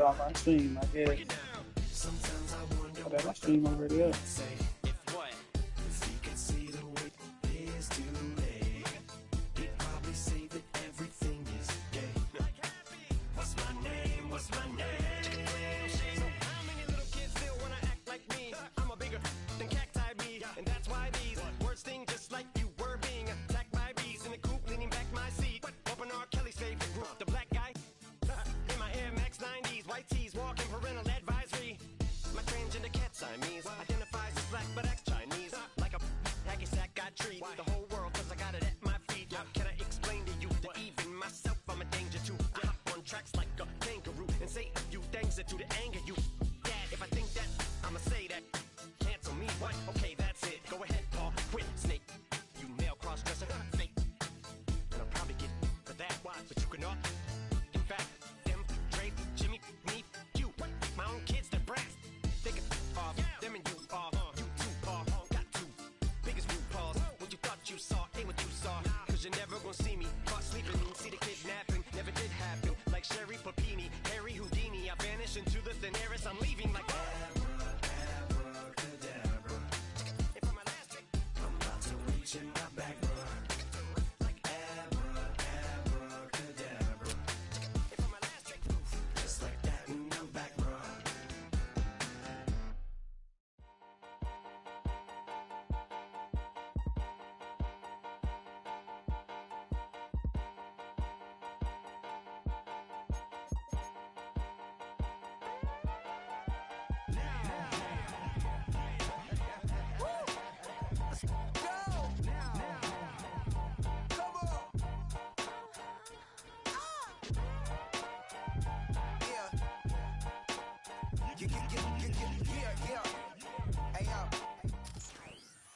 Off my stream, I guess. But my stream already up.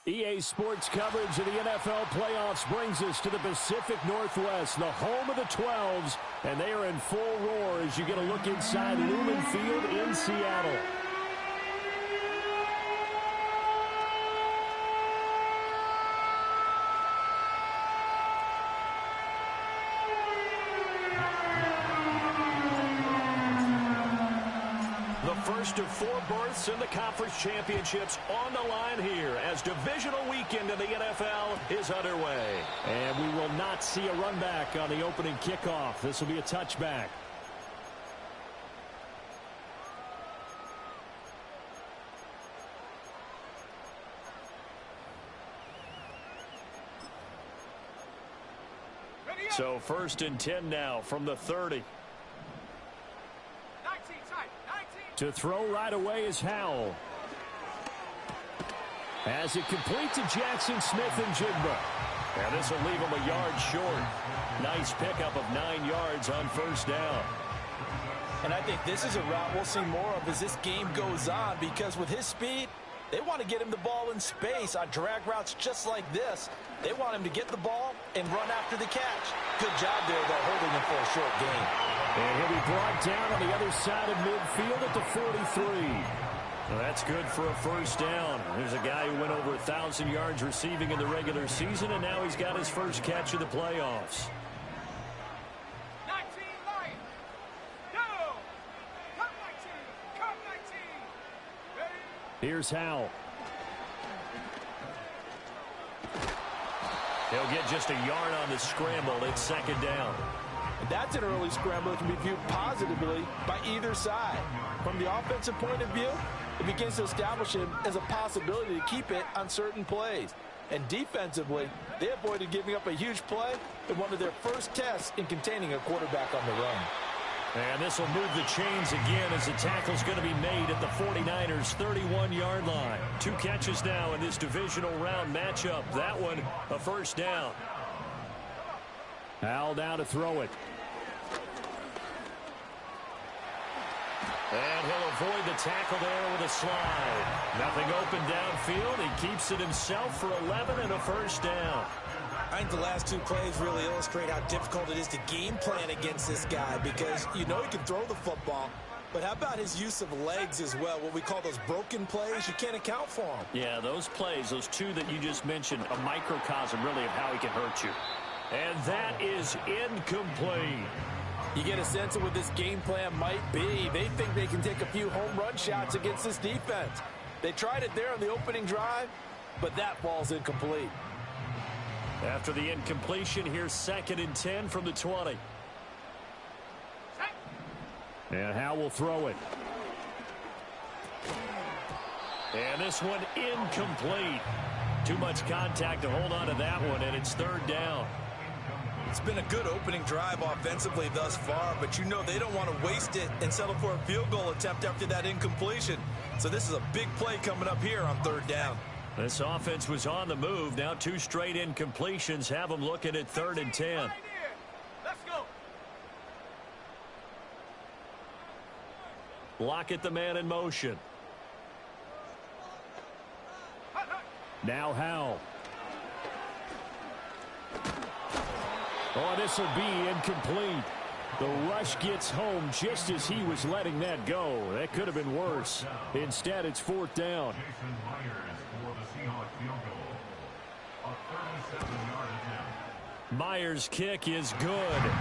EA Sports coverage of the NFL playoffs brings us to the Pacific Northwest, the home of the 12s, and they are in full roar as you get a look inside Lumen Field in Seattle. First of 4 berths in the conference championships on the line here as divisional weekend in the NFL is underway. And we will not see a run back on the opening kickoff. This will be a touchback. So 1st and 10 now from the 30. To throw right away is Howell. As it complete to Jackson Smith-Njigba. And this will leave him a yard short. Nice pickup of 9 yards on 1st down. And I think this is a route we'll see more of as this game goes on, because with his speed, they want to get him the ball in space on drag routes just like this. They want him to get the ball and run after the catch. Good job there, though, holding him for a short gain. And he'll be brought down on the other side of midfield at the 43. Well, that's good for a 1st down. There's a guy who went over 1,000 yards receiving in the regular season, and now he's got his first catch of the playoffs. 19 Lions. Go! Come 19. Come 19. Ready? Here's Howell. He'll get just a yard on the scramble. It's 2nd down. That's an early scramble that can be viewed positively by either side. From the offensive point of view, it begins to establish him as a possibility to keep it on certain plays. And defensively, they avoided giving up a huge play in one of their first tests in containing a quarterback on the run. And this will move the chains again as the tackle's going to be made at the 49ers' 31-yard line. 2 catches now in this divisional round matchup. That one, a 1st down. Howell down to throw it. And he'll avoid the tackle there with a slide. Nothing open downfield. He keeps it himself for 11 and a 1st down. I think the last 2 plays really illustrate how difficult it is to game plan against this guy, because you know he can throw the football, But how about his use of legs as well, what we call those broken plays? You can't account for them. Yeah, those plays, those two that you just mentioned, a microcosm really of how he can hurt you. And that is incomplete. You get a sense of what this game plan might be. They think they can take a few home run shots against this defense. They tried it there on the opening drive, but that falls incomplete. After the incompletion, here's 2nd and 10 from the 20. And Howe will throw it. And this one incomplete. Too much contact to hold on to that one, and it's 3rd down. It's been a good opening drive offensively thus far, but you know they don't want to waste it and settle for a field goal attempt after that incompletion. So this is a big play coming up here on 3rd down. This offense was on the move. Now 2 straight incompletions have them looking at 3rd and 10. Let's go. Lockett, the man in motion. Now Howe. Oh, this will be incomplete. The rush gets home just as he was letting that go. That could have been worse. Instead, it's 4th down. Myers' kick is good.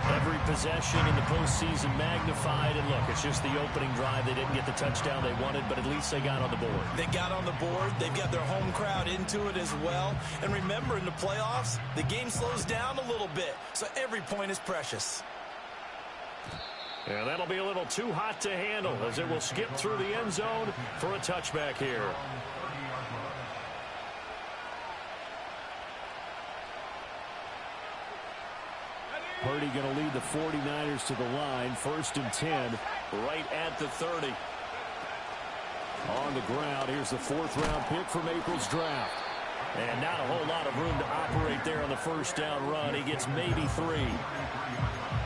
Every possession in the postseason magnified. And look, it's just the opening drive. They didn't get the touchdown they wanted, but at least they got on the board. They got on the board. They've got their home crowd into it as well. And remember, in the playoffs, the game slows down a little bit. So every point is precious. And that'll be a little too hot to handle as it will skip through the end zone for a touchback here. Purdy going to lead the 49ers to the line. 1st and 10, right at the 30. On the ground, here's the 4th-round pick from April's draft. And not a whole lot of room to operate there on the 1st down run. He gets maybe 3.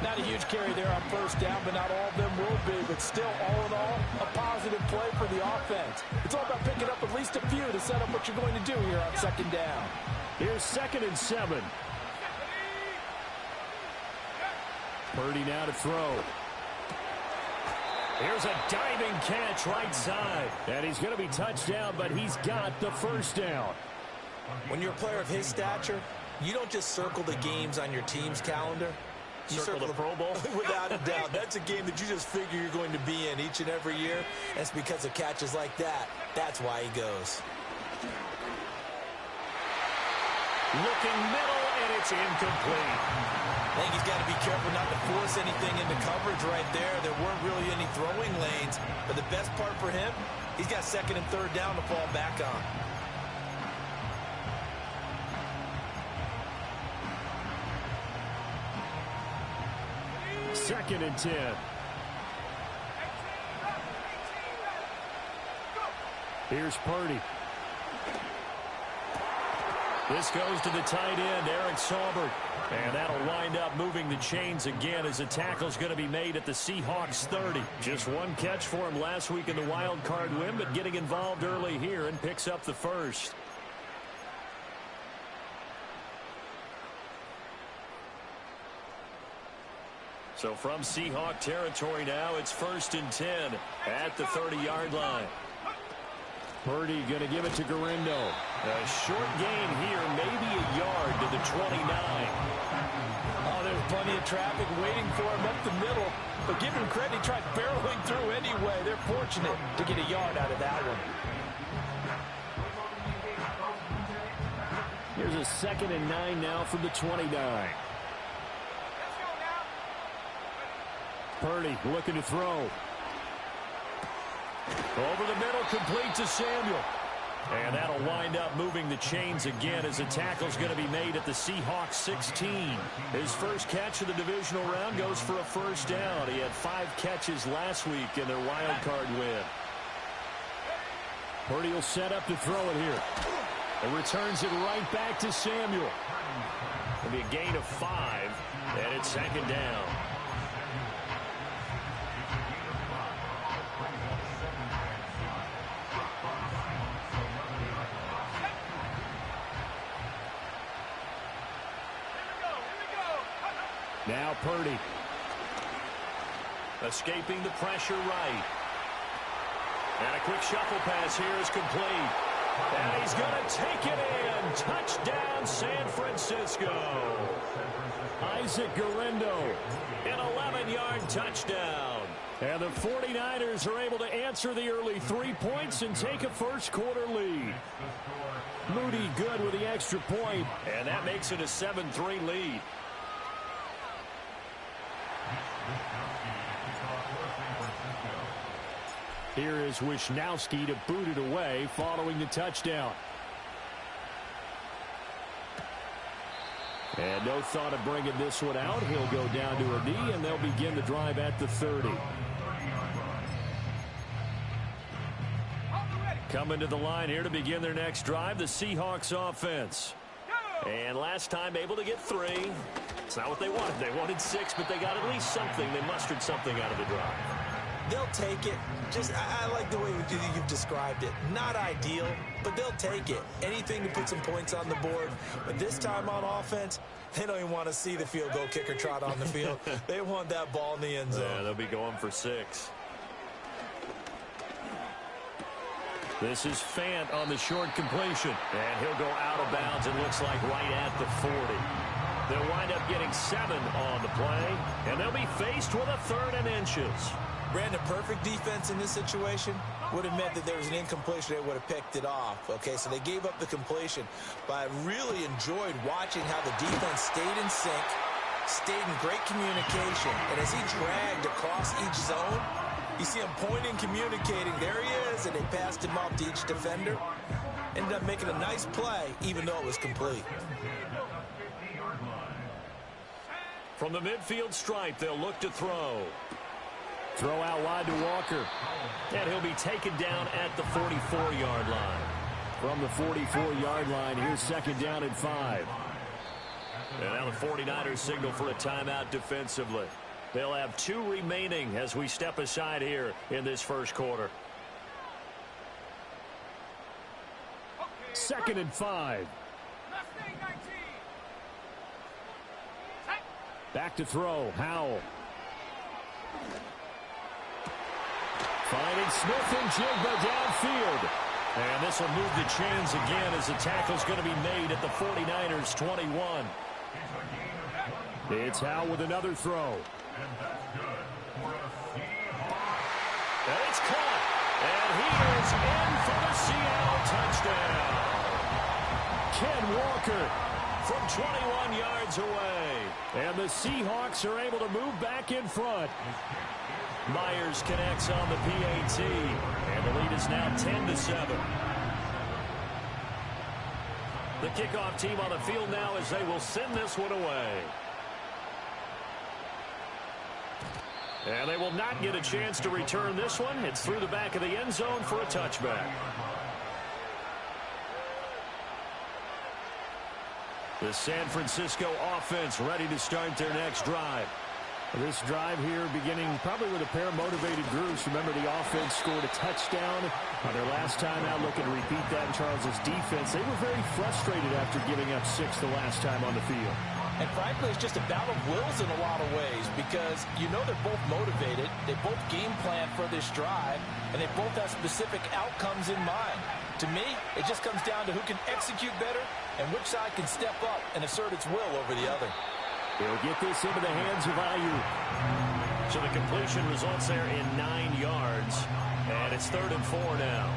Not a huge carry there on 1st down, but not all of them will be. But still, all in all, a positive play for the offense. It's all about picking up at least a few to set up what you're going to do here on 2nd down. Here's 2nd and 7. Purdy now to throw. Here's a diving catch right side. And he's going to be touched down, but he's got the 1st down. When you're a player of his stature, you don't just circle the games on your team's calendar. You Circle the Pro Bowl? Without a doubt. That's a game that you just figure you're going to be in each and every year. That's because of catches like that. That's why he goes. Looking middle, and it's incomplete. I think he's got to be careful not to force anything into coverage right there. There weren't really any throwing lanes. But the best part for him, he's got 2nd and 3rd down to fall back on. Second and 10. Here's Purdy. This goes to the tight end, Eric Saubert. And that'll wind up moving the chains again as the tackle's going to be made at the Seahawks 30. Just one catch for him last week in the wild card win, but getting involved early here and picks up the 1st. So from Seahawk territory now, it's 1st and 10 at the 30-yard line. Purdy going to give it to Guerendo. A short gain here, maybe a yard to the 29. Oh, there's plenty of traffic waiting for him up the middle. But give him credit, he tried barreling through anyway. They're fortunate to get a yard out of that one. Here's a 2nd and 9 now from the 29. Purdy looking to throw. Over the middle, complete to Samuel. And that'll wind up moving the chains again as the tackle's going to be made at the Seahawks 16. His first catch of the divisional round goes for a 1st down. He had 5 catches last week in their wild card win. Purdy will set up to throw it here. And returns it right back to Samuel. It'll be a gain of 5, and it's 2nd down. Now Purdy. Escaping the pressure right. And a quick shuffle pass here is complete. And he's going to take it in. Touchdown, San Francisco. Isaac Guerendo, an 11-yard touchdown. And the 49ers are able to answer the early 3 points and take a first-quarter lead. Moody good with the extra point, and that makes it a 7-3 lead. Here is Wisnowski to boot it away following the touchdown. And no thought of bringing this one out. He'll go down to a knee, and they'll begin the drive at the 30. Coming to the line here to begin their next drive, the Seahawks offense. And last time able to get 3. It's not what they wanted. They wanted 6, but they got at least something. They mustered something out of the drive. They'll take it. I like the way you've described it. Not ideal, but they'll take it. Anything to put some points on the board. But this time on offense, they don't even want to see the field goal kicker trot on the field. They want that ball in the end zone. Yeah, they'll be going for 6. This is Fant on the short completion. And he'll go out of bounds, it looks like, right at the 40. They'll wind up getting 7 on the play, and they'll be faced with a 3rd and inches. Brandon, perfect defense in this situation would have meant that there was an incompletion. They would have picked it off. Okay, so they gave up the completion. But I really enjoyed watching how the defense stayed in sync, stayed in great communication. And as he dragged across each zone, you see him pointing, communicating. There he is, and they passed him off to each defender. Ended up making a nice play, even though it was complete. From the midfield stripe, they'll look to throw. Throw out wide to Walker. And he'll be taken down at the 44-yard line. From the 44-yard line, here's 2nd down and 5. And now the 49ers signal for a timeout defensively. They'll have 2 remaining as we step aside here in this first quarter. 2nd and 5. Back to throw. Howell. Finding Smith and Jigba downfield. And this will move the chains again as the tackle's going to be made at the 49ers 21. It's Howell with another throw. And it's caught. And he is in for the Seattle touchdown. Ken Walker from 21 yards away. And the Seahawks are able to move back in front. Myers connects on the PAT. And the lead is now 10-7. The kickoff team on the field now as they will send this one away. And they will not get a chance to return this one. It's through the back of the end zone for a touchback. The San Francisco offense ready to start their next drive. This drive here beginning probably with a pair of motivated groups. Remember, the offense scored a touchdown on their last time out. Looking to repeat that in Charles' defense. They were very frustrated after giving up 6 the last time on the field. And frankly, it's just a battle of wills in a lot of ways because you know they're both motivated. They both game plan for this drive, and they both have specific outcomes in mind. To me, it just comes down to who can execute better and which side can step up and assert its will over the other. He'll get this into the hands of Ayuk. So the completion results there in 9 yards, and it's 3rd and 4 now.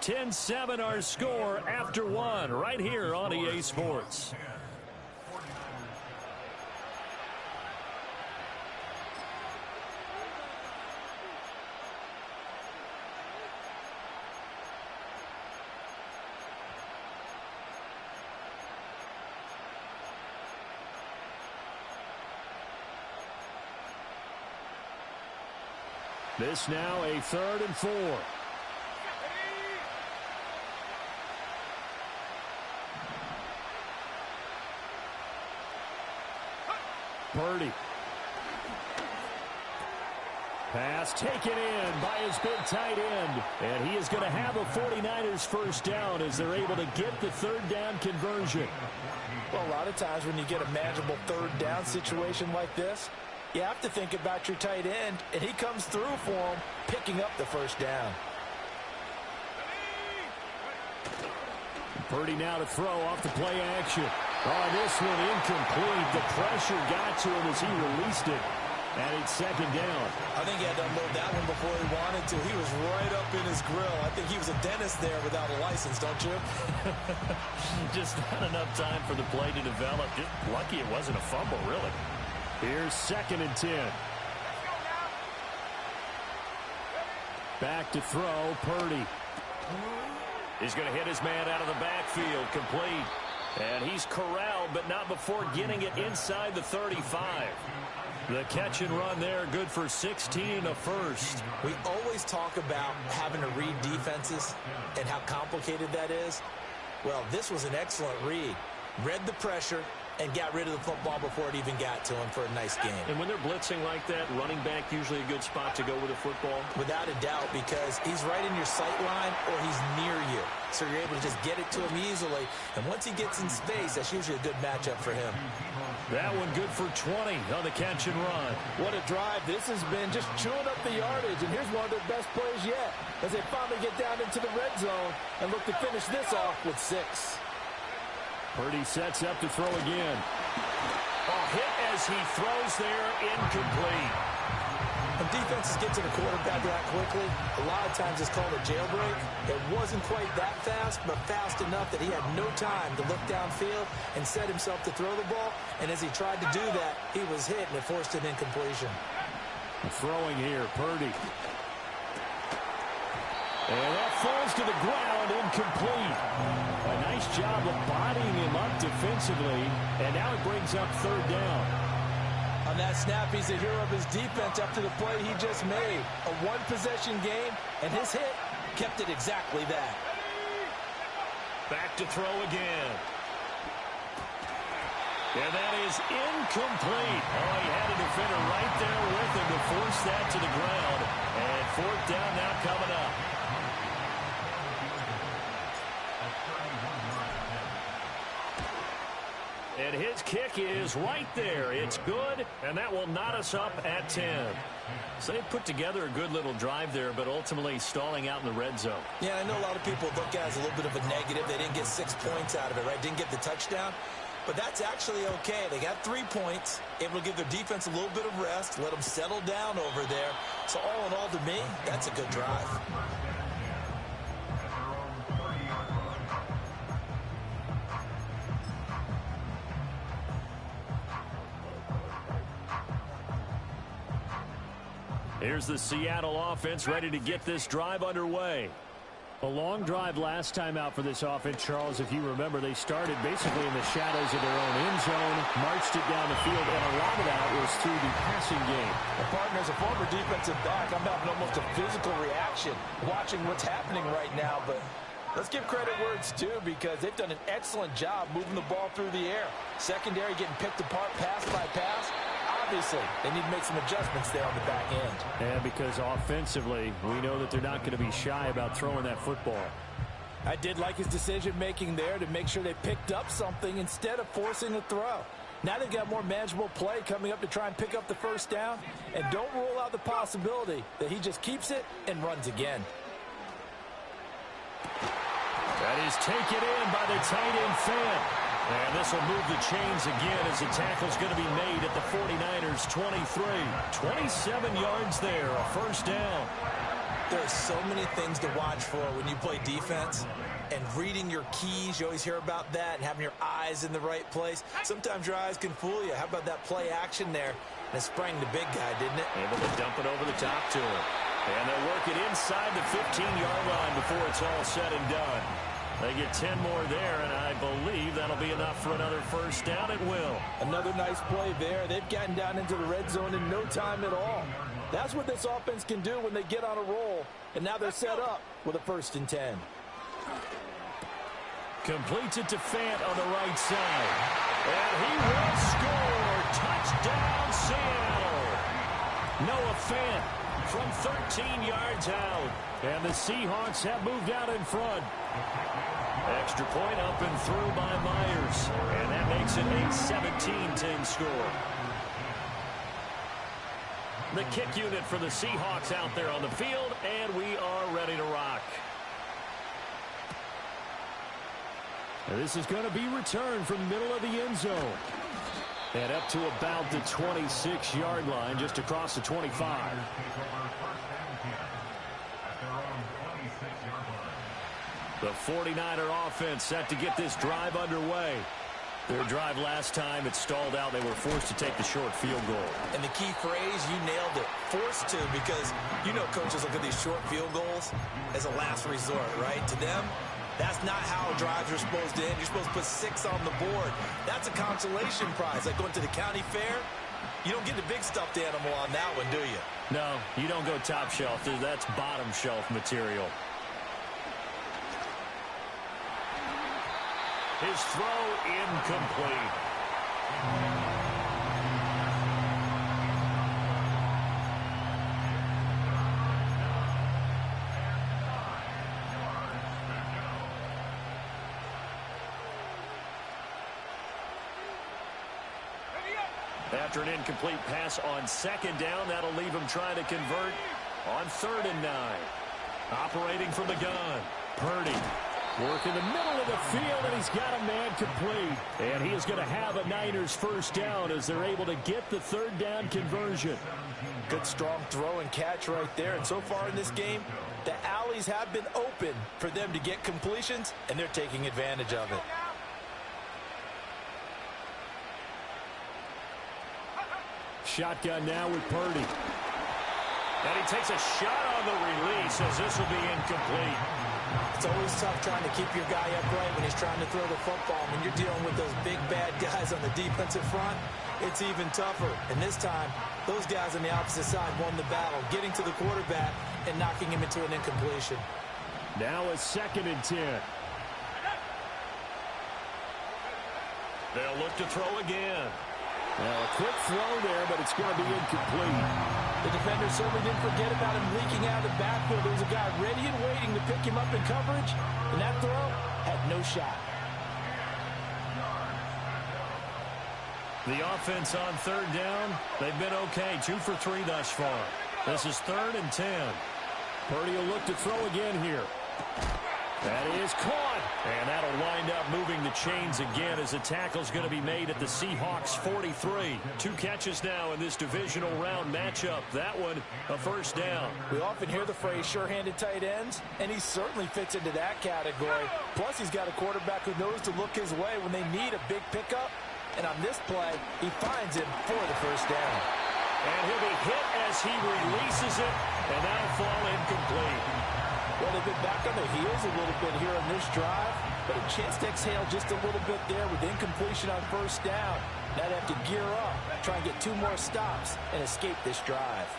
(10-7) our score after 1 right here on EA Sports. This now a 3rd and 4. Purdy. Pass taken in by his big tight end. And he is going to have a 49ers first down as they're able to get the third down conversion. Well, a lot of times when you get a manageable third down situation like this, you have to think about your tight end, and he comes through for him, picking up the first down. Purdy now to throw off the play action. Oh, this one incomplete. The pressure got to him as he released it. And it's second down. I think he had to unload that one before he wanted to. He was right up in his grill. I think he was a dentist there without a license, don't you? Just not enough time for the play to develop. Just lucky it wasn't a fumble, really. Here's 2nd and 10. Back to throw, Purdy. He's going to hit his man out of the backfield, complete. And he's corralled, but not before getting it inside the 35. The catch and run there, good for 16 and a first. We always talk about having to read defenses and how complicated that is. Well, this was an excellent read. Read the pressure and got rid of the football before it even got to him for a nice game. And when they're blitzing like that, running back usually a good spot to go with a football? Without a doubt, because he's right in your sight line or he's near you. So you're able to just get it to him easily. And once he gets in space, that's usually a good matchup for him. That one good for 20 on the catch and run. What a drive this has been, just chewing up the yardage. And here's one of their best plays yet as they finally get down into the red zone and look to finish this off with 6. Purdy sets up to throw again. A hit as he throws there, incomplete. When defenses get to the quarterback that quickly, a lot of times it's called a jailbreak. It wasn't quite that fast, but fast enough that he had no time to look downfield and set himself to throw the ball. And as he tried to do that, he was hit, and it forced an incompletion. Throwing here, Purdy. And that falls to the ground, incomplete. A nice job of bodying him up defensively, and now it brings up third down. On that snap, he's the hero of his defense after the play he just made. A one-possession game, and his hit kept it exactly that. Back to throw again. And that is incomplete. Oh, he had a defender right there with him to force that to the ground. And fourth down now coming up. And his kick is right there. It's good, and that will knot us up at 10. So they put together a good little drive there, but ultimately stalling out in the red zone. Yeah, I know a lot of people look at it as a little bit of a negative. They didn't get 6 points out of it, right? Didn't get the touchdown. But that's actually okay. They got 3 points, able to give their defense a little bit of rest, let them settle down over there. So all in all, to me, that's a good drive. Here's the Seattle offense ready to get this drive underway. A long drive last time out for this offense, Charles. If you remember, they started basically in the shadows of their own end zone, marched it down the field, and a lot of that was through the passing game. Well, partner, as a former defensive back, I'm having almost a physical reaction watching what's happening right now. But let's give credit where it's due, because they've done an excellent job moving the ball through the air. Secondary getting picked apart pass by pass. Obviously, they need to make some adjustments there on the back end. And because offensively, we know that they're not going to be shy about throwing that football. I did like his decision-making there to make sure they picked up something instead of forcing a throw. Now they've got more manageable play coming up to try and pick up the first down. And don't rule out the possibility that he just keeps it and runs again. That is taken in by the tight end Fant. And this will move the chains again as the tackle's going to be made at the 49ers 23. 27 yards there, a first down. There are so many things to watch for when you play defense. And reading your keys, you always hear about that, and having your eyes in the right place. Sometimes your eyes can fool you. How about that play action there? And it sprang the big guy, didn't it? Able to dump it over the top to him. And they'll work it inside the 15-yard line before it's all said and done. They get 10 more there, and I believe that'll be enough for another first down. It will. Another nice play there. They've gotten down into the red zone in no time at all. That's what this offense can do when they get on a roll. And now they're set up with a 1st and 10. Completes it to Fant on the right side. And he will score. Touchdown, Seattle. Noah Fant from 13 yards out. And the Seahawks have moved out in front. Extra point up and through by Myers. And that makes it a 17-10 score. The kick unit for the Seahawks out there on the field, and we are ready to rock. And this is going to be returned from the middle of the end zone. And up to about the 26-yard line, just across the 25. The 49er offense set to get this drive underway. Their drive last time, it stalled out. They were forced to take the short field goal. And the key phrase, you nailed it. Forced to, because you know coaches look at these short field goals as a last resort, right? To them, that's not how drives are supposed to end. You're supposed to put 6 on the board. That's a consolation prize. Like going to the county fair, you don't get the big stuffed animal on that one, do you? No, you don't go top shelf. That's bottom shelf material. His throw incomplete. After an incomplete pass on second down, that'll leave him trying to convert on 3rd and 9. Operating from the gun, Purdy. Work in the middle of the field, and he's got a man complete. And he is going to have a Niners first down as they're able to get the 3rd down conversion. Good strong throw and catch right there. And so far in this game, the alleys have been open for them to get completions, and they're taking advantage of it. Shotgun now with Purdy. And he takes a shot on the release as this will be incomplete. It's always tough trying to keep your guy upright when he's trying to throw the football. When you're dealing with those big, bad guys on the defensive front, it's even tougher. And this time, those guys on the opposite side won the battle, getting to the quarterback and knocking him into an incompletion. Now a 2nd and 10. They'll look to throw again. Now a quick throw there, but it's going to be incomplete. The defender certainly didn't forget about him leaking out of the backfield. There was a guy ready and waiting to pick him up in coverage, and that throw had no shot. The offense on 3rd down, they've been okay. 2 for 3 thus far. This is 3rd and 10. Purdy will look to throw again here. That is caught. And that'll wind up moving the chains again as the tackle's going to be made at the Seahawks 43. 2 catches now in this divisional round matchup. That one, a first down. We often hear the phrase sure-handed tight ends, and he certainly fits into that category. Plus, he's got a quarterback who knows to look his way when they need a big pickup. And on this play, he finds him for the first down. And he'll be hit as he releases it, and that'll fall incomplete. Well, they've been back on their heels a little bit here on this drive, but a chance to exhale just a little bit there with incompletion on first down. Now they have to gear up, try and get 2 more stops, and escape this drive.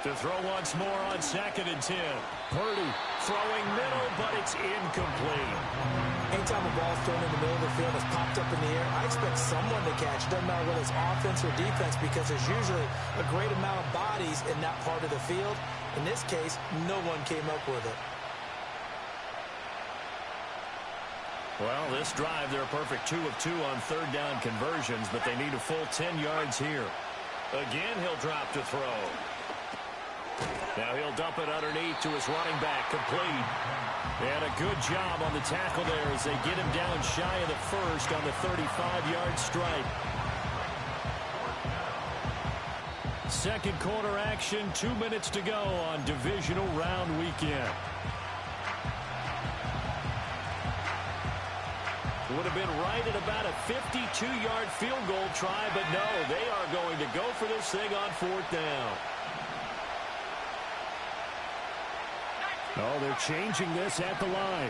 To throw once more on 2nd and 10. Purdy throwing middle, but it's incomplete. Anytime a ball's thrown in the middle of the field, it's popped up in the air, I expect someone to catch. It doesn't matter whether it's offense or defense, because there's usually a great amount of bodies in that part of the field. In this case, no one came up with it. Well, this drive, they're a perfect 2 of 2 on 3rd down conversions, but they need a full 10 yards here. Again, he'll drop to throw. Now he'll dump it underneath to his running back, complete. And a good job on the tackle there as they get him down shy of the first on the 35-yard strike. Second quarter action, 2 minutes to go on divisional round weekend. Would have been right at about a 52-yard field goal try, but no, they are going to go for this thing on 4th down. Oh, they're changing this at the line.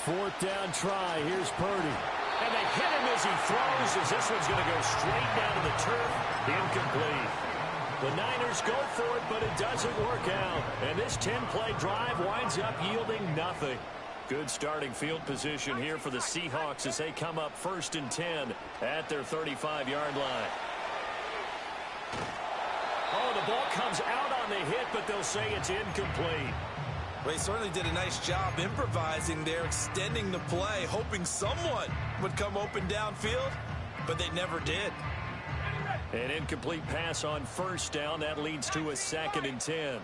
Fourth down try. Here's Purdy. And they hit him as he throws, as this one's going to go straight down to the turf. Incomplete. The Niners go for it, but it doesn't work out. And this 10-play drive winds up yielding nothing. Good starting field position here for the Seahawks as they come up 1st and 10 at their 35-yard line. Oh, the ball comes out on the hit, but they'll say it's incomplete. Well, he certainly did a nice job improvising there, extending the play, hoping someone would come open downfield, but they never did. An incomplete pass on 1st down. That leads to a 2nd and 10.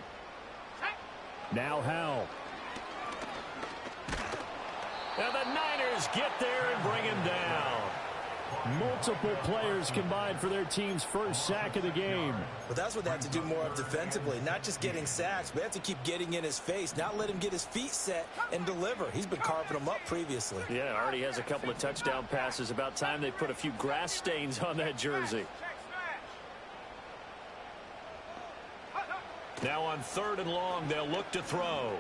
Now Howell. And the Niners get there and bring him down. Multiple players combined for their team's first sack of the game. But that's what they have to do more of defensively, not just getting sacks, but they have to keep getting in his face, not let him get his feet set and deliver. He's been carving them up previously. Yeah, already has a couple of touchdown passes. About time they put a few grass stains on that jersey. Now on 3rd and long, they'll look to throw.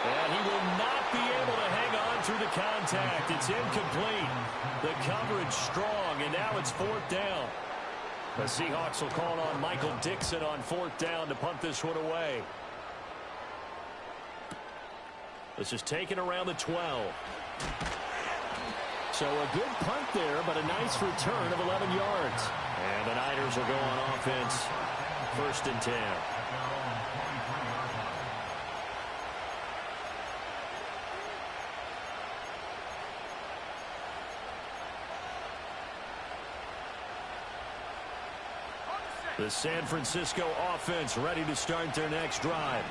And he will not be able to hang on through the contact. It's incomplete. The coverage strong, and now it's 4th down. The Seahawks will call on Michael Dixon on 4th down to punt this one away. This is taken around the 12. So a good punt there, but a nice return of 11 yards. And the Niners will go on offense. 1st and 10. The San Francisco offense ready to start their next drive.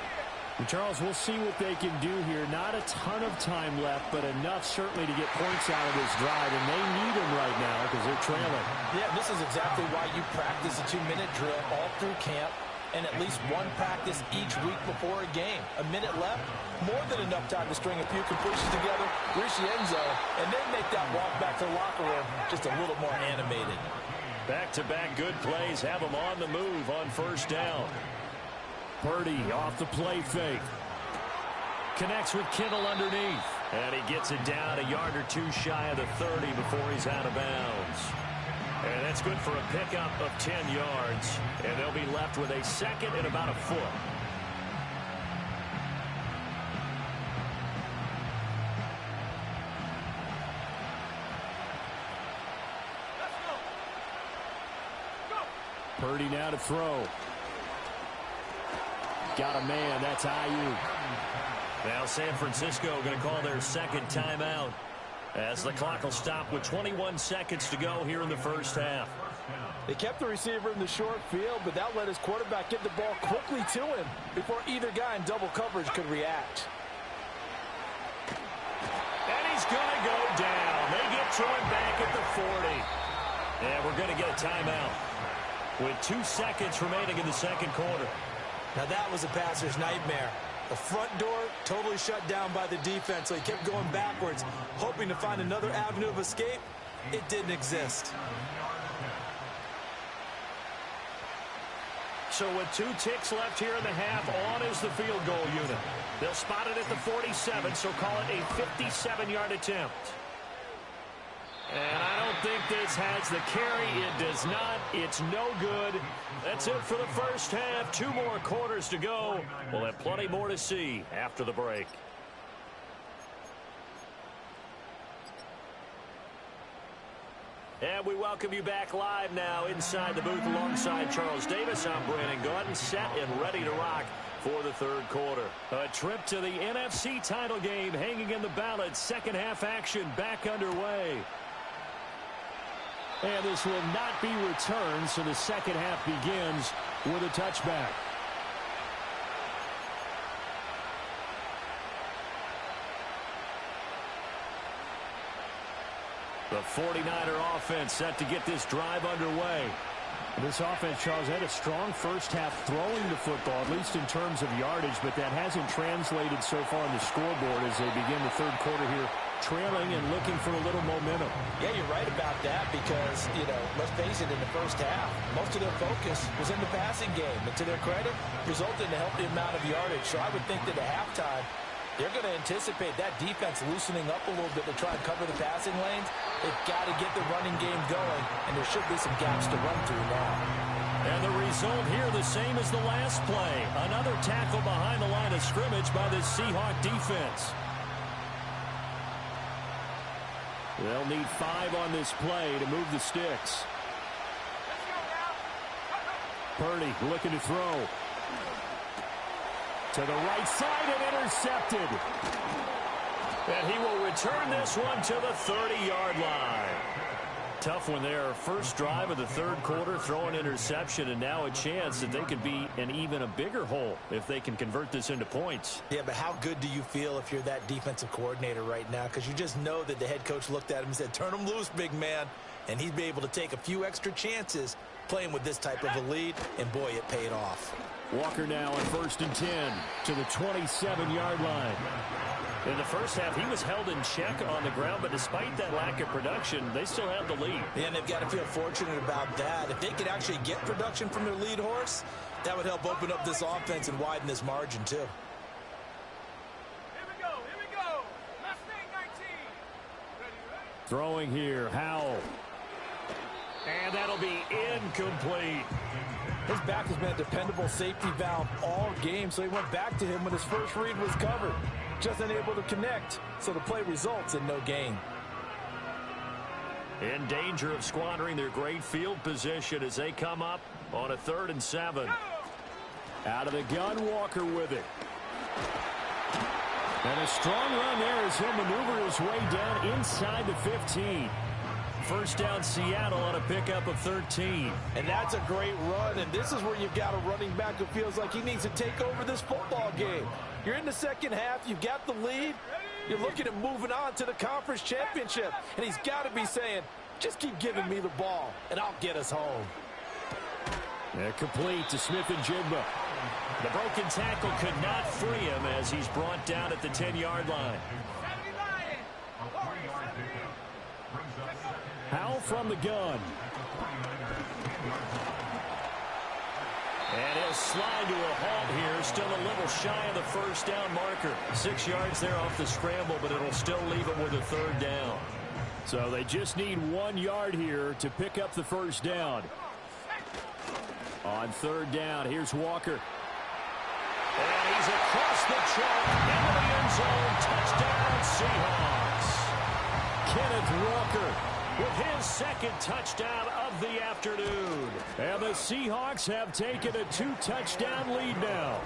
And Charles, we'll see what they can do here. Not a ton of time left, but enough certainly to get points out of this drive, and they need them right now because they're trailing. Yeah, this is exactly why you practice a 2-minute drill all through camp and at least one practice each week before a game. A minute left, more than enough time to string a few completions together, reach the end zone, and then make that walk back to the locker room just a little more animated. Back-to-back good plays have them on the move on 1st down. Purdy off the play fake. Connects with Kittle underneath. And he gets it down a yard or two shy of the 30 before he's out of bounds. And that's good for a pickup of 10 yards. And they'll be left with a 2nd and about a foot. Purdy now to throw. Got a man. That's Ayuk. Now San Francisco going to call their 2nd timeout as the clock will stop with 21 seconds to go here in the 1st half. They kept the receiver in the short field, but that let his quarterback get the ball quickly to him before either guy in double coverage could react. And he's going to go down. They get to him back at the 40. And we're going to get a timeout with 2 seconds remaining in the 2nd quarter. Now that was a passer's nightmare. The front door totally shut down by the defense, so he kept going backwards, hoping to find another avenue of escape. It didn't exist. So with 2 ticks left here in the half, on is the field goal unit. They'll spot it at the 47, so call it a 57-yard attempt. And I don't think this has the carry. It does not. It's no good. That's it for the 1st half. 2 more quarters to go. We'll have plenty more to see after the break. And we welcome you back live now inside the booth alongside Charles Davis. I'm Brandon Gaudin, set and ready to rock for the 3rd quarter. A trip to the NFC title game hanging in the balance. 2nd half action back underway. And this will not be returned, so the 2nd half begins with a touchback. The 49er offense set to get this drive underway. This offense, Charles, had a strong 1st half throwing the football, at least in terms of yardage, but that hasn't translated so far on the scoreboard as they begin the 3rd quarter here, trailing and looking for a little momentum. Yeah, you're right about that because, let's face it, in the 1st half, most of their focus was in the passing game. And to their credit, resulted in a healthy amount of yardage. So I would think that at halftime, they're going to anticipate that defense loosening up a little bit to try and cover the passing lanes. They've got to get the running game going, and there should be some gaps to run through now. And the result here the same as the last play. Another tackle behind the line of scrimmage by the Seahawk defense. They'll need 5 on this play to move the sticks. Purdy looking to throw. To the right side and intercepted. And he will return this one to the 30-yard line. Tough one there. First drive of the third quarter, throw an interception, and now a chance that they could be in even a bigger hole if they can convert this into points. Yeah, but how good do you feel if you're that defensive coordinator right now? Because you just know that the head coach looked at him and said, turn him loose, big man. And he'd be able to take a few extra chances playing with this type of a lead, and boy, it paid off. Walker now on 1st and 10 to the 27-yard line. In the first half, he was held in check on the ground, but despite that lack of production, they still have the lead. Yeah, and they've got to feel fortunate about that. If they could actually get production from their lead horse, that would help open up this offense and widen this margin, too. Here we go. Mustang 19. Ready? Throwing here, Howell. And that'll be incomplete. His back has been a dependable safety valve all game, so he went back to him when his first read was covered. Just unable to connect, so the play results in no gain. In danger of squandering their great field position as they come up on a 3rd and 7. Out of the gun, Walker with it. And a strong run there as he'll maneuver his way down inside the 15. First down, Seattle on a pickup of 13. And that's a great run, and this is where you've got a running back who feels like he needs to take over this football game. You're in the second half, you've got the lead, you're looking at moving on to the conference championship, and he's got to be saying, just keep giving me the ball, and I'll get us home. They're complete to Smith-Njigba. The broken tackle could not free him as he's brought down at the 10-yard line. Howell from the gun. And he'll slide to a halt here, still a little shy of the first down marker. 6 yards there off the scramble, but it'll still leave him with a 3rd down. So they just need 1 yard here to pick up the first down. On 3rd down, here's Walker. And he's across the chalk into the end zone. Touchdown, Seahawks. Kenneth Walker with his 2nd touchdown of the afternoon. And the Seahawks have taken a 2-touchdown lead now.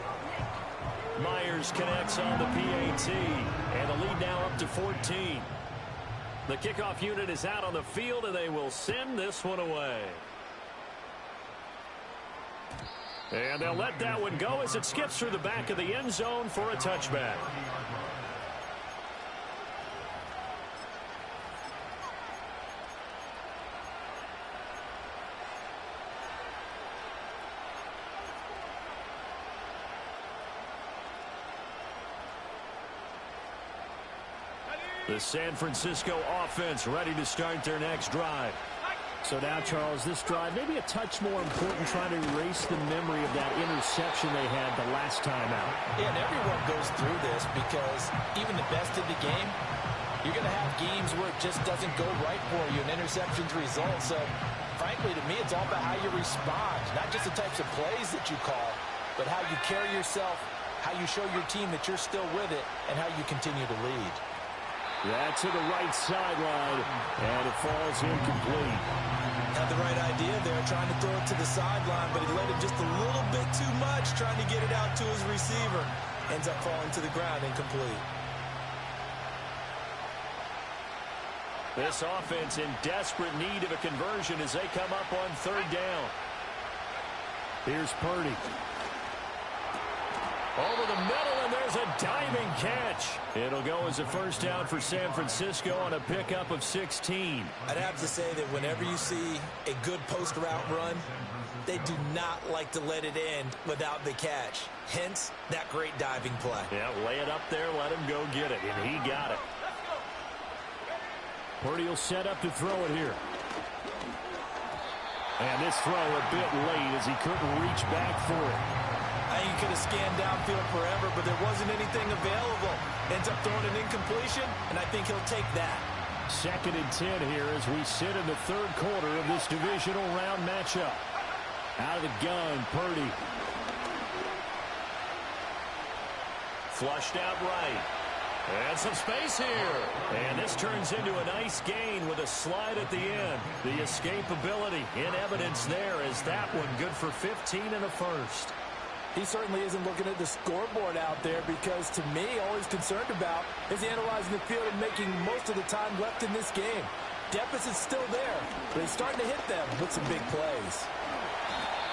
Myers connects on the PAT, and the lead now up to 14. The kickoff unit is out on the field, and they will send this one away. And they'll let that one go as it skips through the back of the end zone for a touchback. The San Francisco offense ready to start their next drive. So now, Charles, this drive maybe a touch more important, trying to erase the memory of that interception they had the last time out. Yeah, and everyone goes through this because even the best of the game, you're going to have games where it just doesn't go right for you, and interceptions result. So, frankly, to me, it's all about how you respond, not just the types of plays that you call, but how you carry yourself, how you show your team that you're still with it, and how you continue to lead. That's to the right sideline, and it falls incomplete. Had the right idea there, trying to throw it to the sideline, but he let it just a little bit too much, trying to get it out to his receiver. Ends up falling to the ground, incomplete. This offense in desperate need of a conversion as they come up on 3rd down. Here's Purdy. Over the middle, and there's a diving catch. It'll go as a first down for San Francisco on a pickup of 16. I'd have to say that whenever you see a good post route run, they do not like to let it end without the catch. Hence, that great diving play. Yeah, lay it up there, let him go get it, and he got it. Purdy will set up to throw it here. And this throw a bit late as he couldn't reach back for it. I think he could have scanned downfield forever, but there wasn't anything available. Ends up throwing an incompletion, and I think he'll take that. 2nd and 10 here as we sit in the 3rd quarter of this divisional round matchup. Out of the gun, Purdy. Flushed out right. And some space here. And this turns into a nice gain with a slide at the end. The escapability in evidence there as that one good for 15 and a first. He certainly isn't looking at the scoreboard out there because, to me, all he's concerned about is analyzing the field and making most of the time left in this game. Deficit's still there, but he's starting to hit them with some big plays.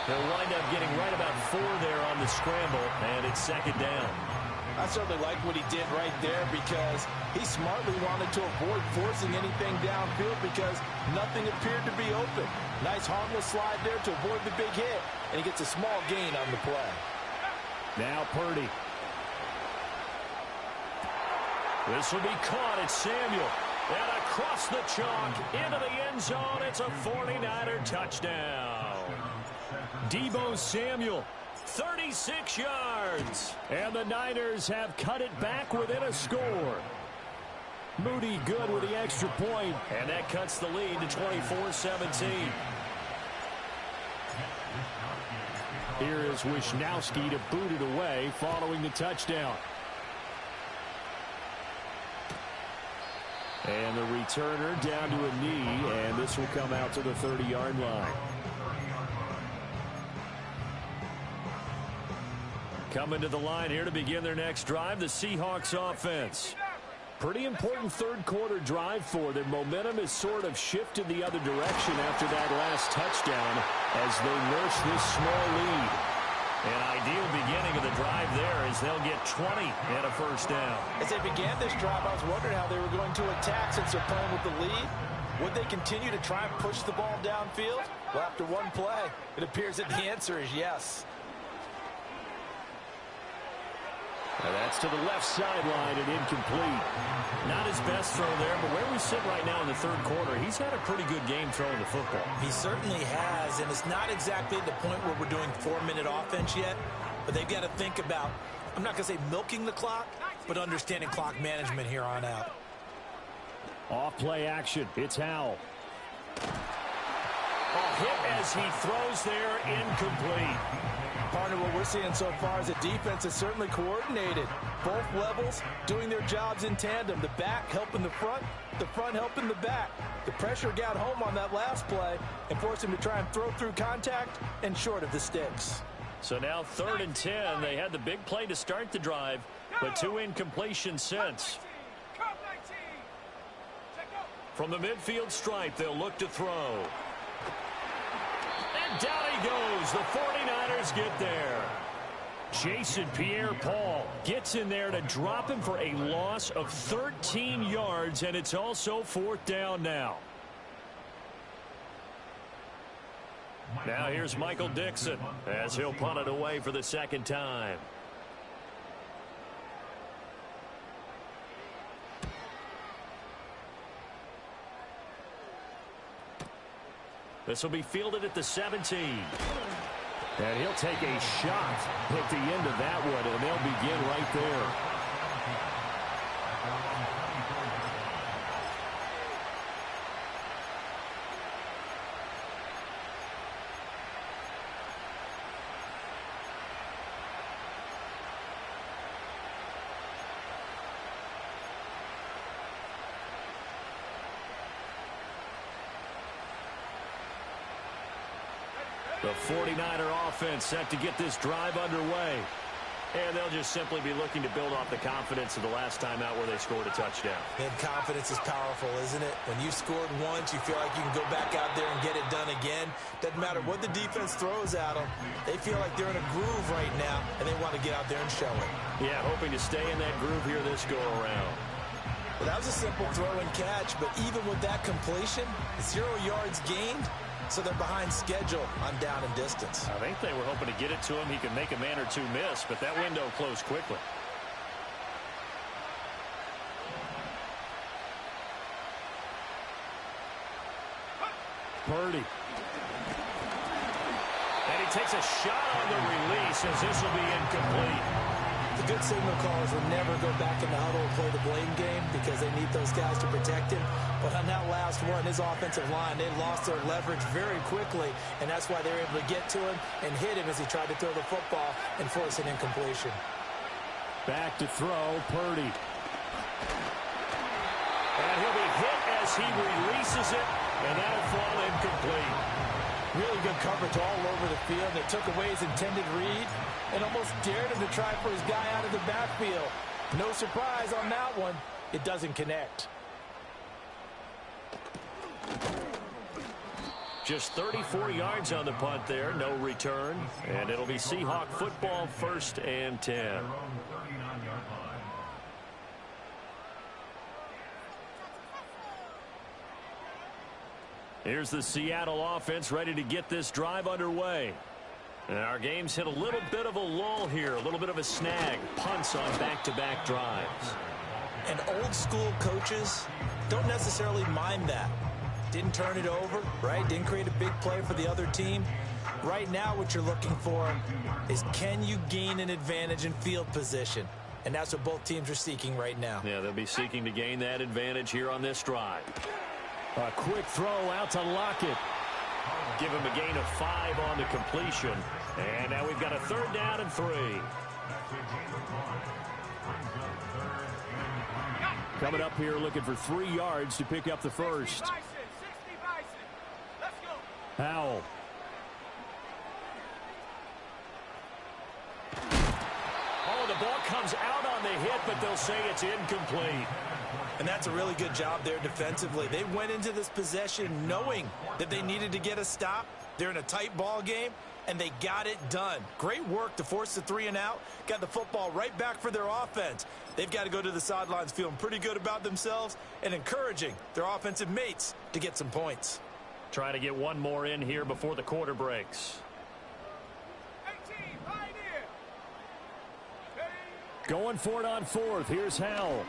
He'll wind up getting right about 4 there on the scramble, and it's second down. I certainly like what he did right there because he smartly wanted to avoid forcing anything downfield because nothing appeared to be open. Nice harmless slide there to avoid the big hit, and he gets a small gain on the play. Now Purdy. This will be caught. It's Samuel. And across the chalk into the end zone. It's a 49er touchdown. Deebo Samuel, 36 yards. And the Niners have cut it back within a score. Moody good with the extra point. And that cuts the lead to 24-17. Here is Wisnowski to boot it away following the touchdown. And the returner down to a knee, and this will come out to the 30-yard line. Coming to the line here to begin their next drive, the Seahawks offense. Pretty important third-quarter drive for them. Momentum has sort of shifted the other direction after that last touchdown as they nurse this small lead. An ideal beginning of the drive there as they'll get 20 and a first down. As they began this drive, I was wondering how they were going to attack since they're playing with the lead. Would they continue to try and push the ball downfield? Well, after one play, it appears that the answer is yes. And that's to the left sideline and incomplete. Not his best throw there, but where we sit right now in the third quarter, he's had a pretty good game throwing the football. He certainly has, and it's not exactly at the point where we're doing 4-minute offense yet, but they've got to think about, I'm not going to say milking the clock, but understanding clock management here on out. Off-play action. It's Howell. A hit as he throws there, incomplete. Partner, what we're seeing so far is the defense is certainly coordinated. Both levels doing their jobs in tandem. The back helping the front helping the back. The pressure got home on that last play and forced him to try and throw through contact and short of the sticks. So now 3rd and 10. They had the big play to start the drive, but 2 incompletions since. From the midfield stripe, they'll look to throw. And down he goes. The 49ers get there. Jason Pierre-Paul gets in there to drop him for a loss of 13 yards, and it's also 4th down now. Now here's Michael Dixon as he'll punt it away for the second time. This will be fielded at the 17. And he'll take a shot at the end of that one, and they'll begin right there. The 49er offense set to get this drive underway. And they'll just simply be looking to build off the confidence of the last time out where they scored a touchdown. And confidence is powerful, isn't it? When you've scored once, you feel like you can go back out there and get it done again. Doesn't matter what the defense throws at them. They feel like they're in a groove right now, and they want to get out there and show it. Yeah, hoping to stay in that groove here this go-around. Well, that was a simple throw and catch, but even with that completion, 0 yards gained, so they're behind schedule on down and distance. I think they were hoping to get it to him. He could make a man or two miss, but that window closed quickly. Purdy. And he takes a shot on the release as this will be incomplete. The good signal callers will never go back in the huddle and play the blame game because they need those guys to protect him. But on that last one, his offensive line, they lost their leverage very quickly, and that's why they were able to get to him and hit him as he tried to throw the football and force an incompletion. Back to throw, Purdy. And he'll be hit as he releases it, and that'll fall incomplete. Really good coverage all over the field. They took away his intended read and almost dared him to try for his guy out of the backfield. No surprise on that one. It doesn't connect. Just 34 yards on the punt there, no return. And it'll be Seahawk football, 1st and 10. Here's the Seattle offense ready to get this drive underway. And our game's hit a little bit of a lull here, a little bit of a snag. Punts on back-to-back drives. And old school coaches don't necessarily mind that. Didn't turn it over, right? Didn't create a big play for the other team. Right now what you're looking for is, can you gain an advantage in field position? And that's what both teams are seeking right now. Yeah, they'll be seeking to gain that advantage here on this drive. A quick throw out to Lockett. Give him a gain of 5 on the completion. And now we've got a 3rd down and 3. Coming up here looking for 3 yards to pick up the first. 60 Bison. Let's go. Howell. Oh, the ball comes out on the hit, but they'll say it's incomplete. And that's a really good job there defensively. They went into this possession knowing that they needed to get a stop. They're in a tight ball game, and they got it done. Great work to force the 3 and out. Got the football right back for their offense. They've got to go to the sidelines feeling pretty good about themselves and encouraging their offensive mates to get some points. Trying to get one more in here before the quarter breaks. 18, Pioneer. Going for it on 4th. Here's Howell.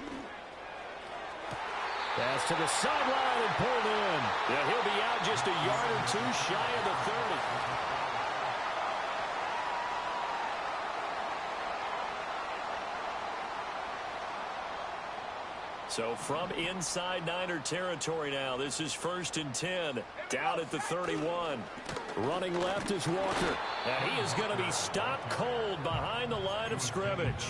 Pass to the sideline and pulled in. Yeah, he'll be out just a yard or 2 shy of the 30. So from inside Niner territory now, this is 1st and 10, down at the 31. Running left is Walker. And he is going to be stopped cold behind the line of scrimmage.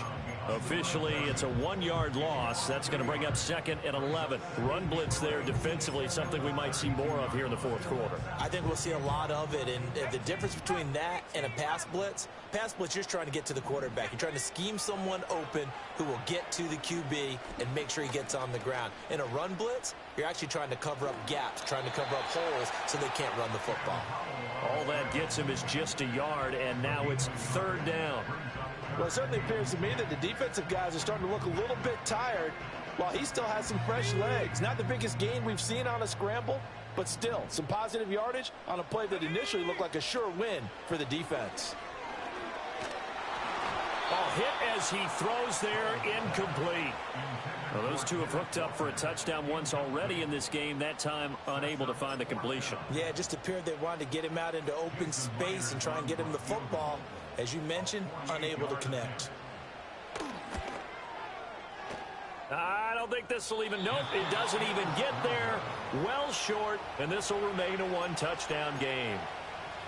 Officially, it's a 1-yard loss. That's going to bring up 2nd and 11. Run blitz there defensively, something we might see more of here in the 4th quarter. I think we'll see a lot of it, and the difference between that and a pass blitz, you're just trying to get to the quarterback. You're trying to scheme someone open who will get to the QB and make sure he gets on the ground. In a run blitz, you're actually trying to cover up gaps, trying to cover up holes so they can't run the football. All that gets him is just a yard, and now it's 3rd down. Well, it certainly appears to me that the defensive guys are starting to look a little bit tired while he still has some fresh legs. Not the biggest gain we've seen on a scramble, but still some positive yardage on a play that initially looked like a sure win for the defense. Ball hit as he throws there, incomplete. Well, those two have hooked up for a touchdown once already in this game, that time unable to find the completion. Yeah, it just appeared they wanted to get him out into open space and try and get him the football. As you mentioned, unable to connect. I don't think this will even, nope, it doesn't even get there. Well short, and this will remain a 1-touchdown game.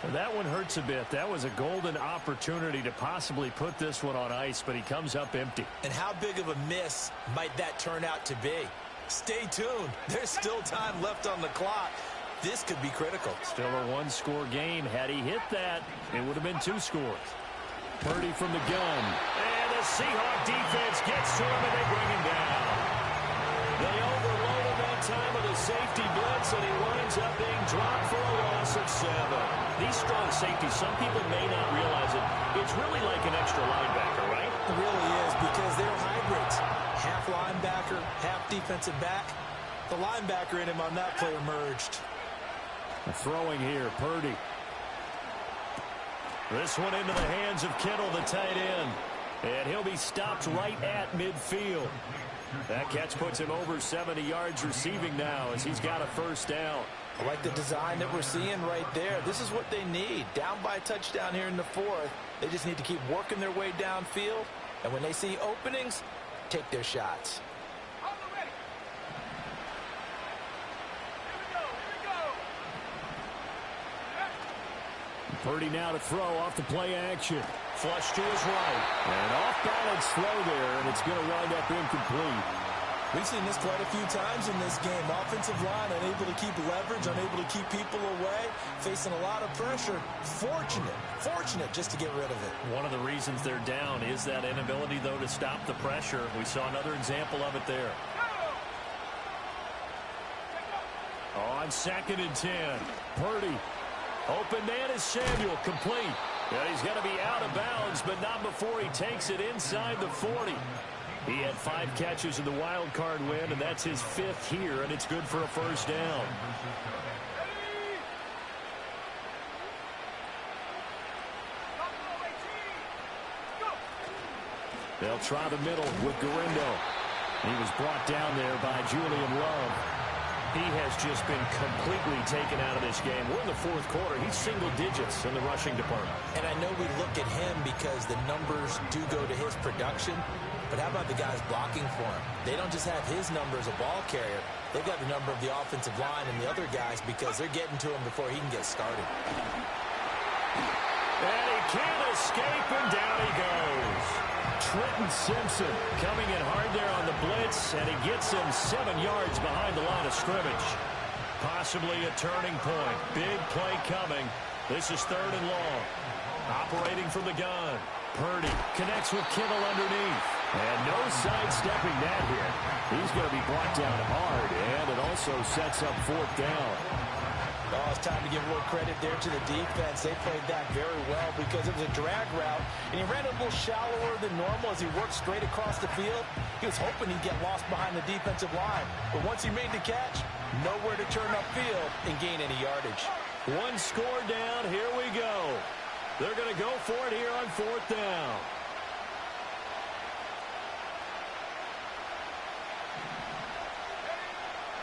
And that one hurts a bit. That was a golden opportunity to possibly put this one on ice, but he comes up empty. And how big of a miss might that turn out to be? Stay tuned. There's still time left on the clock. This could be critical. Still a 1-score game. Had he hit that, it would have been 2 scores. Purdy from the gun. And the Seahawk defense gets to him, and they bring him down. They overload him that time with a safety blitz, and he winds up being dropped for a loss of 7. These strong safeties, some people may not realize it. It's really like an extra linebacker, right? It really is, because they're hybrids. Half linebacker, half defensive back. The linebacker in him on that play emerged. Throwing here, Purdy. This one into the hands of Kittle, the tight end. And he'll be stopped right at midfield. That catch puts him over 70 yards receiving now as he's got a 1st down. I like the design that we're seeing right there. This is what they need. Down by a touchdown here in the 4th. They just need to keep working their way downfield And when they see openings, take their shots. On the ready. Here we go. Purdy now to throw off the play action. Flush to his right. And off-balance throw there, and it's going to wind up incomplete. We've seen this quite a few times in this game. Offensive line unable to keep leverage, unable to keep people away, facing a lot of pressure. Fortunate just to get rid of it. One of the reasons they're down is that inability, though, to stop the pressure. We saw another example of it there. On 2nd and 10. Purdy. Open man is Samuel. Complete. And he's going to be out of bounds, but not before he takes it inside the 40. He had 5 catches in the wild card win, and that's his 5th here, and it's good for a first down. They'll try the middle with Garindo. He was brought down there by Julian Love. He has just been completely taken out of this game. We're in the 4th quarter. He's single digits in the rushing department. And I know we look at him because the numbers do go to his production. But how about the guys blocking for him? They don't just have his number as a ball carrier. They've got the number of the offensive line and the other guys because they're getting to him before he can get started. And he can't escape, and down he goes. Trenton Simpson coming in hard there on the blitz, and he gets him 7 yards behind the line of scrimmage. Possibly a turning point. Big play coming. This is 3rd and long. Operating from the gun. Purdy connects with Kittle underneath. And no sidestepping that hit. He's going to be brought down hard, and it also sets up 4th down. Oh, it's time to give a little credit there to the defense. They played that very well because it was a drag route, and he ran a little shallower than normal as he worked straight across the field. He was hoping he'd get lost behind the defensive line, but once he made the catch, nowhere to turn upfield and gain any yardage. 1 score down. Here we go. They're going to go for it here on 4th down.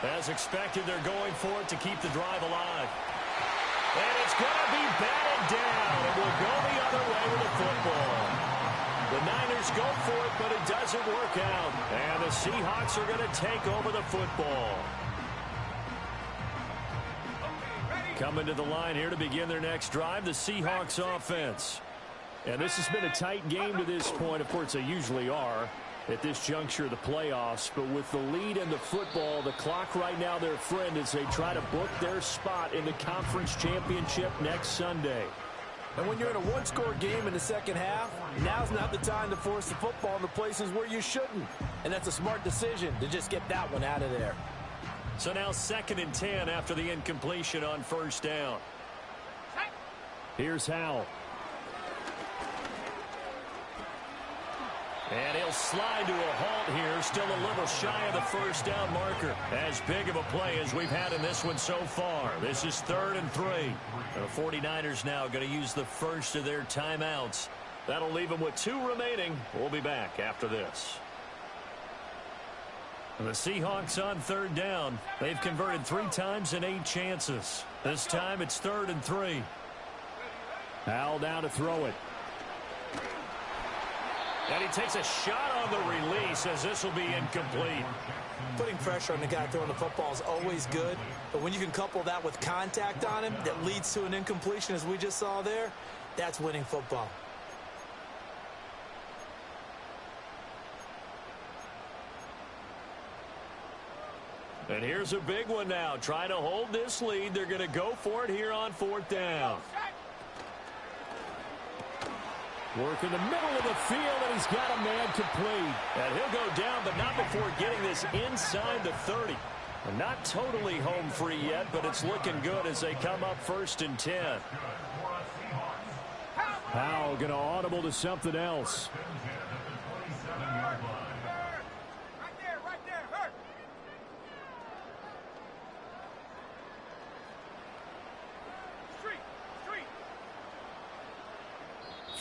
As expected, they're going for it to keep the drive alive. And it's going to be batted down. It will go the other way with the football. The Niners go for it, but it doesn't work out. And the Seahawks are going to take over the football. Coming to the line here to begin their next drive, the Seahawks offense. And this has been a tight game to this point. Of course, they usually are at this juncture of the playoffs. But with the lead in the football, the clock right now their friend as they try to book their spot in the conference championship next Sunday. And when you're in a 1-score game in the second half, now's not the time to force the football in the places where you shouldn't. And that's a smart decision to just get that one out of there. So now 2nd and 10 after the incompletion on 1st down. Here's Howell. And he'll slide to a halt here, still a little shy of the 1st down marker. As big of a play as we've had in this one so far. This is 3rd and 3. The 49ers now going to use the first of their timeouts. That'll leave them with 2 remaining. We'll be back after this. The Seahawks on 3rd down. They've converted 3 times in 8 chances. This time it's 3rd and 3. Howell down to throw it. And he takes a shot on the release as this will be incomplete. Putting pressure on the guy throwing the football is always good, but when you can couple that with contact on him that leads to an incompletion as we just saw there, that's winning football. And here's a big one now. Trying to hold this lead. They're going to go for it here on 4th down. Work in the middle of the field, and he's got a man complete. And he'll go down, but not before getting this inside the 30. And not totally home free yet, but it's looking good as they come up 1st and 10. Howell going to audible to something else. Right there, hurt. Street.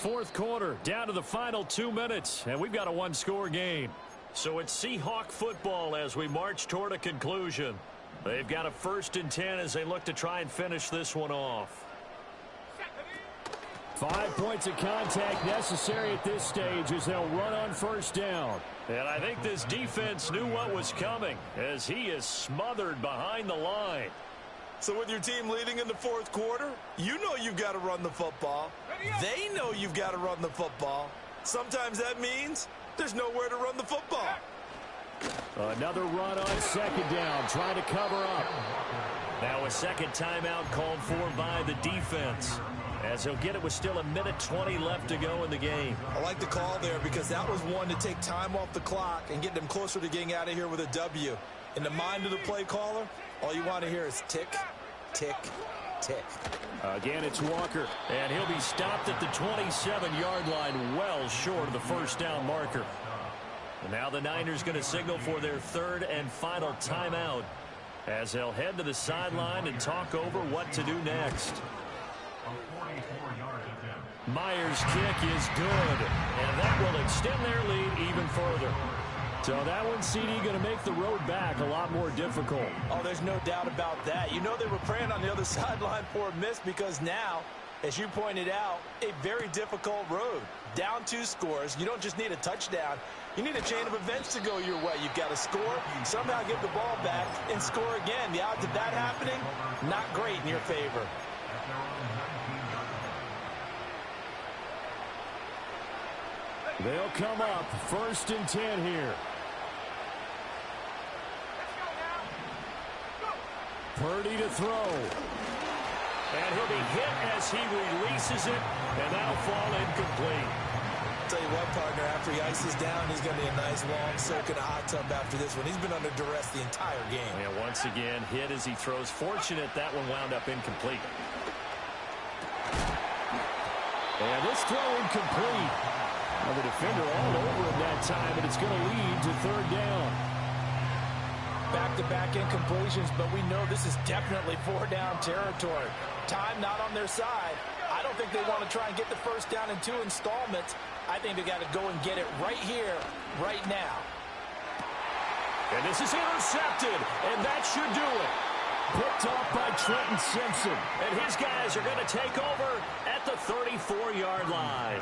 4th quarter, down to the final 2 minutes, and we've got a 1-score game. So it's Seahawk football as we march toward a conclusion. They've got a 1st and 10 as they look to try and finish this one off. 5 points of contact necessary at this stage as they'll run on first down. And I think this defense knew what was coming as he is smothered behind the line. So with your team leading in the fourth quarter, you know you've got to run the football. They know you've got to run the football. Sometimes that means there's nowhere to run the football. Another run on second down, trying to cover up. Now a second timeout called for by the defense, as he'll get it with still 1:20 left to go in the game. I like the call there because that was one to take time off the clock and get them closer to getting out of here with a W. In the mind of the play caller, all you want to hear is tick, tick, tick. Again, it's Walker. And he'll be stopped at the 27-yard line, well short of the first down marker. And now the Niners going to signal for their third and final timeout as they'll head to the sideline and talk over what to do next. Myers' kick is good, and that will extend their lead even further. So that one, CD, going to make the road back a lot more difficult. Oh, there's no doubt about that. You know they were praying on the other sideline for a miss because now, as you pointed out, a very difficult road. Down 2 scores. You don't just need a touchdown. You need a chain of events to go your way. You've got to score, somehow get the ball back, and score again. The odds of that happening, not great in your favor. They'll come up 1st and 10 here. Purdy to throw. And he'll be hit as he releases it, and that'll fall incomplete. Tell you what, partner, after he ices down, he's going to be a nice long soak in a hot tub after this one. He's been under duress the entire game. And once again, hit as he throws. Fortunate that one wound up incomplete. And this throw incomplete. Well, the defender all over him that time, and it's going to lead to third down. Back-to-back incompletions, but we know this is definitely 4-down territory. Time not on their side. I don't think they want to try and get the first down in 2 installments. I think they got to go and get it right here, right now. And this is intercepted, and that should do it. Picked off by Trenton Simpson. And his guys are going to take over at the 34-yard line.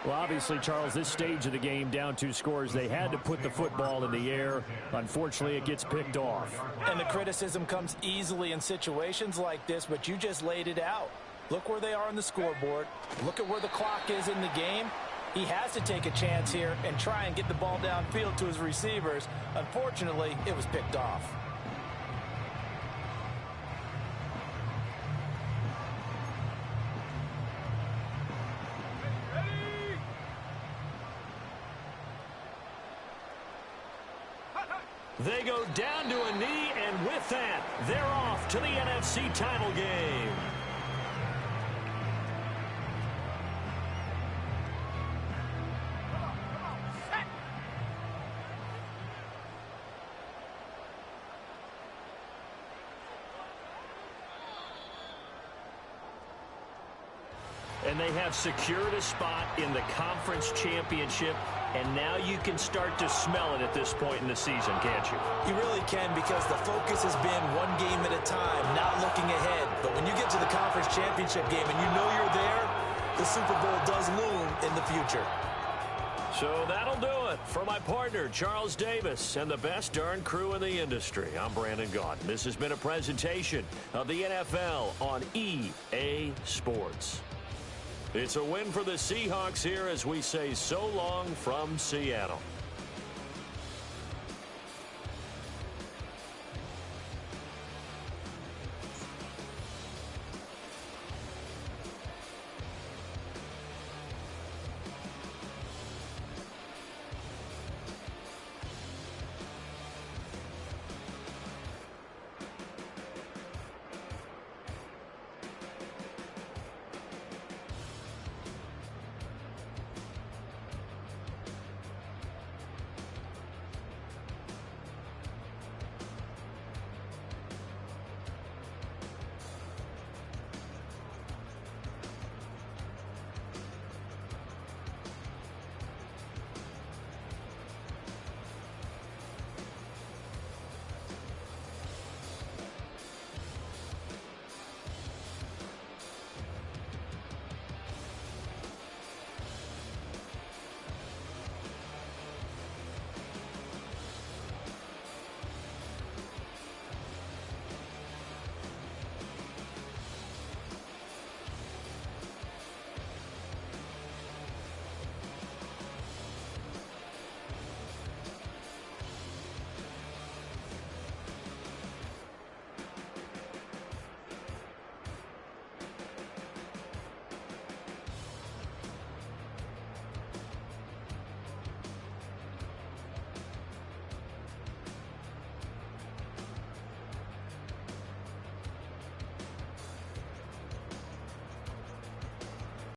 Well, obviously, Charles, this stage of the game, down 2 scores, they had to put the football in the air. Unfortunately, it gets picked off. And the criticism comes easily in situations like this, but you just laid it out. Look where they are on the scoreboard. Look at where the clock is in the game. He has to take a chance here and try and get the ball downfield to his receivers. Unfortunately, it was picked off. They go down to a knee, and with that, they're off to the NFC title game. And they have secured a spot in the conference championship, and now you can start to smell it at this point in the season, can't you? You really can, because the focus has been one game at a time, not looking ahead. But when you get to the conference championship game and you know you're there, the Super Bowl does loom in the future. So that'll do it for my partner, Charles Davis, and the best darn crew in the industry. I'm Brandon Gaudin. This has been a presentation of the NFL on EA Sports. It's a win for the Seahawks here as we say so long from Seattle.